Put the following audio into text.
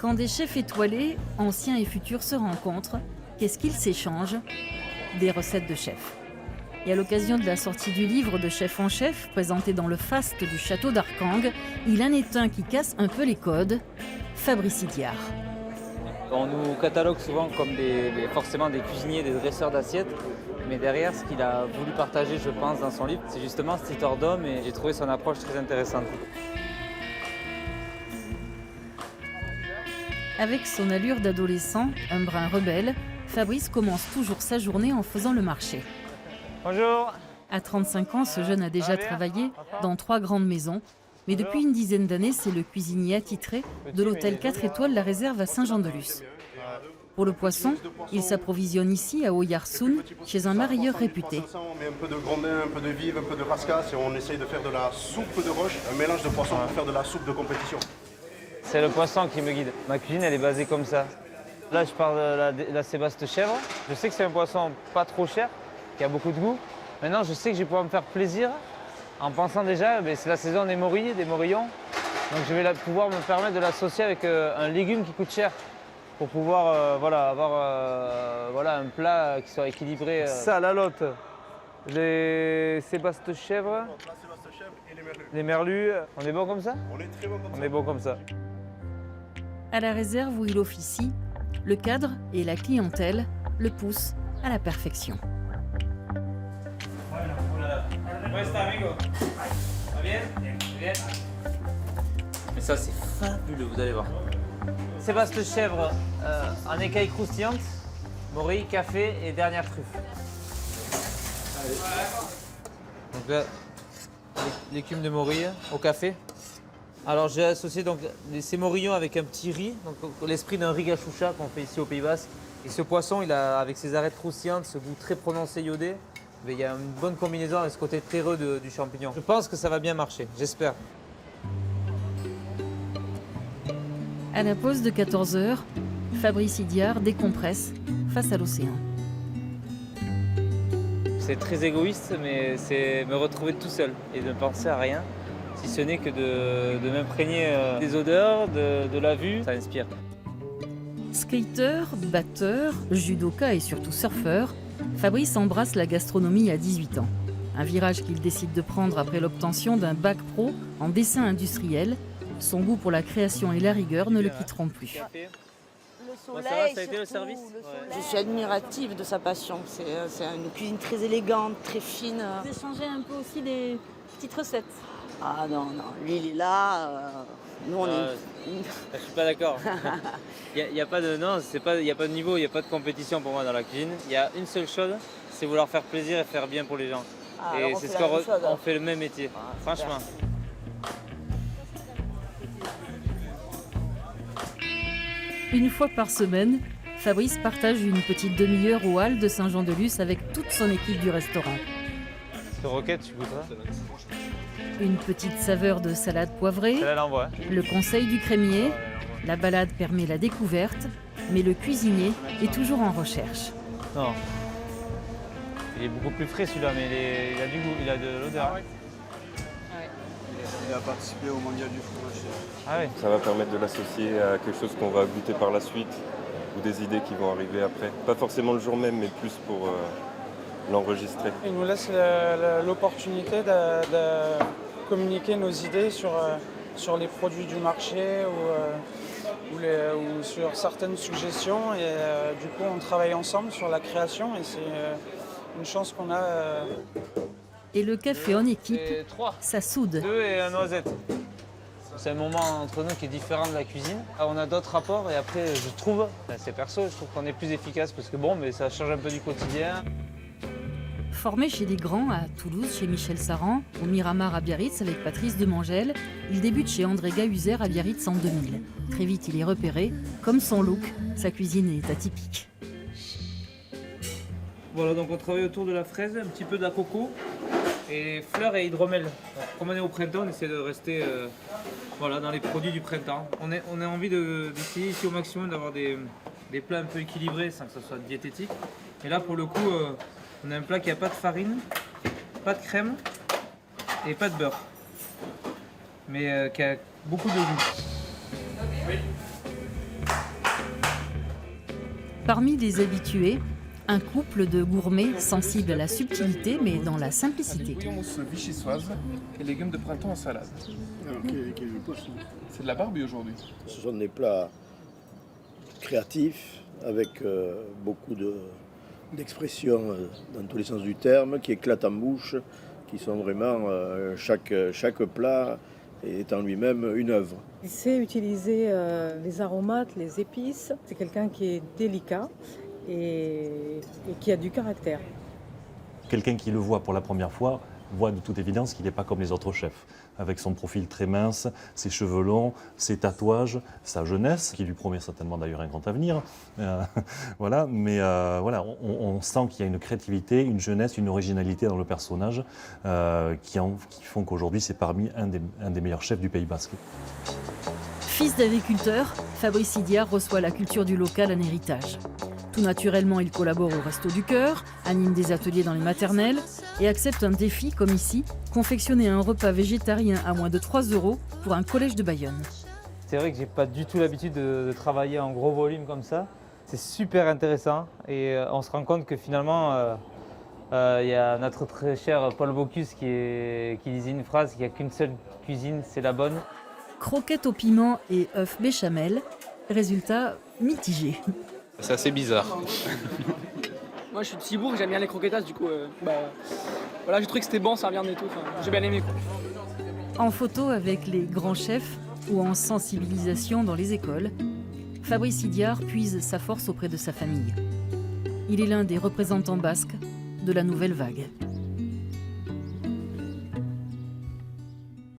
Quand des chefs étoilés, anciens et futurs, se rencontrent, qu'est-ce qu'ils s'échangent? Des recettes de chefs. Et à l'occasion de la sortie du livre de Chef en Chef, présenté dans le faste du château d'Arcang, il en est un qui casse un peu les codes, Fabrice Idiard. On nous catalogue souvent comme forcément des cuisiniers, des dresseurs d'assiettes, mais derrière, ce qu'il a voulu partager, je pense, dans son livre, c'est justement cette histoire d'homme, et j'ai trouvé son approche très intéressante. Avec son allure d'adolescent, un brin rebelle, Fabrice commence toujours sa journée en faisant le marché. Bonjour. À 35 ans, ce jeune a déjà travaillé dans 3 grandes maisons. Mais depuis une dizaine d'années, c'est le cuisinier attitré de l'hôtel 4 étoiles La Réserve à Saint-Jean-de-Luz. Pour le poisson, il s'approvisionne ici à Oyarsoun, chez un marailleur réputé. On met un peu de grondin, un peu de vive, un peu de rascasse et on essaye de faire de la soupe de roche, un mélange de poisson pour faire de la soupe de compétition. C'est le poisson qui me guide. Ma cuisine, elle est basée comme ça. Là, je parle de la sébaste chèvre. Je sais que c'est un poisson pas trop cher, qui a beaucoup de goût. Maintenant, je sais que je vais pouvoir me faire plaisir en pensant déjà, c'est la saison des morilles, des morillons. Donc je vais pouvoir me permettre de l'associer avec un légume qui coûte cher pour pouvoir avoir un plat qui soit équilibré. Ça, la lotte, les sébastes chèvres, les merlus. On est bon comme ça? On est très bon comme ça. On est bon comme ça. À la réserve où il officie, le cadre et la clientèle le poussent à la perfection. Mais ça, c'est fabuleux, vous allez voir. Sébaste chèvre en écailles croustillantes, morille, café et dernière truffe. Donc là, l'écume de morille au café. Alors j'ai associé donc ces morillons avec un petit riz, donc l'esprit d'un riz gachoucha qu'on fait ici au Pays Basque. Et ce poisson, il a avec ses arêtes croustillantes, ce goût très prononcé iodé. Mais il y a une bonne combinaison avec ce côté terreux du champignon. Je pense que ça va bien marcher, j'espère. À la pause de 14 h, Fabrice Idiard décompresse face à l'océan. C'est très égoïste, mais c'est me retrouver tout seul et de ne penser à rien, si ce n'est que de m'imprégner des odeurs, de la vue. Ça inspire. Skater, batteur, judoka et surtout surfeur, Fabrice embrasse la gastronomie à 18 ans. Un virage qu'il décide de prendre après l'obtention d'un bac pro en dessin industriel. Son goût pour la création et la rigueur ne le quitteront plus. Le soleil, ça va, ça a été le surtout, service? le Ouais. soleil. Je suis admirative de sa passion. C'est une cuisine très élégante, très fine. Vous échangez un peu aussi des petites recettes. Ah non, lui il est là. Nous on est... Je suis pas d'accord. Il y a pas de il y a pas de niveau, il y a pas de compétition pour moi dans la cuisine. Il y a une seule chose, c'est vouloir faire plaisir et faire bien pour les gens. Ah, et alors c'est fait ce la qu'on même chose, on alors. fait le même métier. Ah, franchement. Une fois par semaine, Fabrice partage une petite demi-heure aux Halles de Saint-Jean-de-Luz avec toute son équipe du restaurant. Ce roquette, tu goûteras? Une petite saveur de salade poivrée, C'est là l'envoi. le conseil du crémier, la balade permet la découverte, mais le cuisinier est toujours en recherche. Non. Il est beaucoup plus frais celui-là, mais il a du goût, il a de l'odeur. Il a participé au mondial du fromage. Ah oui. Ça va permettre de l'associer à quelque chose qu'on va goûter par la suite ou des idées qui vont arriver après. Pas forcément le jour même, mais plus pour l'enregistrer. Il nous laisse l'opportunité de communiquer nos idées sur les produits du marché ou sur certaines suggestions. Et du coup, on travaille ensemble sur la création et c'est une chance qu'on a. Et le café en équipe, C'est 3, ça soude. 2 et un noisette. C'est un moment entre nous qui est différent de la cuisine. On a d'autres rapports et après, je trouve, c'est perso, je trouve qu'on est plus efficace parce que bon, mais ça change un peu du quotidien. Formé chez les grands à Toulouse, chez Michel Saran, au Miramar à Biarritz avec Patrice Demangel, il débute chez André Gahuzer à Biarritz en 2000. Très vite, il est repéré. Comme son look, sa cuisine est atypique. Voilà, donc on travaille autour de la fraise, un petit peu de la coco et fleurs et hydromel. Donc, comme on est au printemps, on essaie de rester dans les produits du printemps. On a envie d'essayer ici au maximum d'avoir des plats un peu équilibrés sans que ce soit diététique. Et là, pour le coup, on a un plat qui n'a pas de farine, pas de crème et pas de beurre, mais qui a beaucoup de goût. Parmi les habitués, un couple de gourmets sensibles à la subtilité mais dans la simplicité. Bouillon mousse vichysoise et légumes de printemps en salade. C'est de la barbie aujourd'hui. Ce sont des plats créatifs avec beaucoup d'expressions dans tous les sens du terme, qui éclatent en bouche, qui sont vraiment chaque plat est en lui-même une œuvre. Il sait utiliser les aromates, les épices. C'est quelqu'un qui est délicat et qui a du caractère. Quelqu'un qui le voit pour la première fois voit de toute évidence qu'il n'est pas comme les autres chefs, avec son profil très mince, ses cheveux longs, ses tatouages, sa jeunesse, qui lui promet certainement d'ailleurs un grand avenir. Voilà, mais on sent qu'il y a une créativité, une jeunesse, une originalité dans le personnage qui font qu'aujourd'hui c'est parmi un des meilleurs chefs du Pays Basque. Fils d'agriculteur, Fabrice Idiart reçoit la culture du local en héritage. Tout naturellement, il collabore au Resto du Cœur, anime des ateliers dans les maternelles et accepte un défi comme ici, confectionner un repas végétarien à moins de 3 € pour un collège de Bayonne. C'est vrai que j'ai pas du tout l'habitude de travailler en gros volume comme ça. C'est super intéressant et on se rend compte que finalement, il y a notre très cher Paul Bocuse qui disait une phrase, qu'il n'y a qu'une seule cuisine, c'est la bonne. Croquettes au piment et œufs béchamel, résultat mitigé. C'est assez bizarre. Moi je suis de Cibourg, j'aime bien les croquetas, du coup voilà, j'ai trouvé que c'était bon, ça vient et tout, j'ai bien aimé quoi. En photo avec les grands chefs ou en sensibilisation dans les écoles, Fabrice Idiart puise sa force auprès de sa famille. Il est l'un des représentants basques de la nouvelle vague.